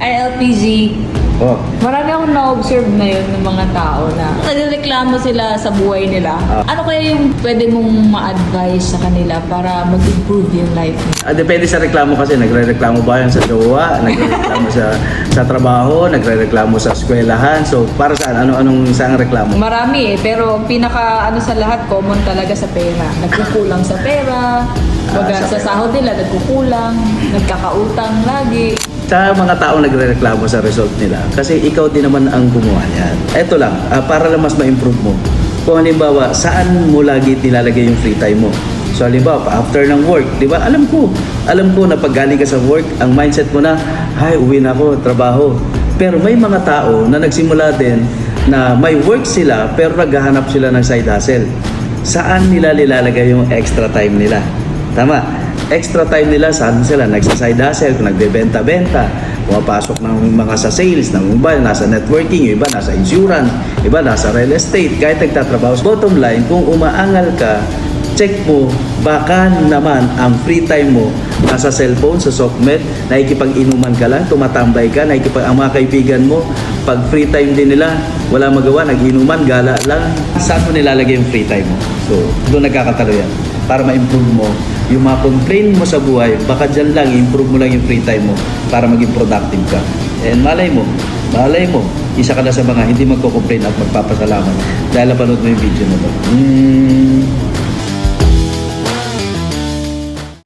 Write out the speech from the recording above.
ILPZ, Oh. marami akong na-observe ngayon ng mga tao na nagreklamo sila sa buhay nila. Ano kaya yung pwede mong ma-advise sa kanila para mag-improve yung life nila? Depende sa reklamo kasi. Nagre-reklamo ba yan sa jowa? Nagre-reklamo sa trabaho? Nagre-reklamo sa eskwelahan? So, para saan? Anong isang reklamo? Marami pero pinaka ano sa lahat, common talaga sa pera. Nagkukulang sa pera, baga sa sa sahod nila nagkukulang, nagkakautang lagi. Sa mga taong nagre-reklamo sa result nila, kasi ikaw din naman ang gumawa niyan. Ito lang, para lang mas ma-improve mo. Kung halimbawa, saan mo lagi nilalagay yung free time mo? So halimbawa, after ng work, di ba? Alam ko na pag galing ka sa work, ang mindset mo na, ay, uwi na ako, trabaho. Pero may mga tao na nagsimula din na may work sila, pero naghahanap sila ng side hustle. Saan nila nilalagay yung extra time nila? Tama. Extra time nila, saan sila? Nagsa-side hustle, nagbebenta-benta, pumapasok ng mga sa sales, ng iba nasa networking, yung iba nasa insurance, iba nasa real estate, kahit nagtatrabaho. Bottom line, kung umaangal ka, check mo, baka naman ang free time mo nasa cellphone, sa sockmed, nakikipag-inuman ka lang, tumatambay ka, ang mga kaibigan mo, pag free time din nila, wala magawa, nag-inuman, gala lang. Saan mo nilalagay yung free time mo? So, doon nagkakatalo yan. Para ma-improve mo yung mga complain mo sa buhay, baka dyan lang, improve mo lang yung free time mo para maging productive ka. And malay mo, isa ka na sa mga hindi magko-complain at magpapasalamat dahil napanood mo yung video na to.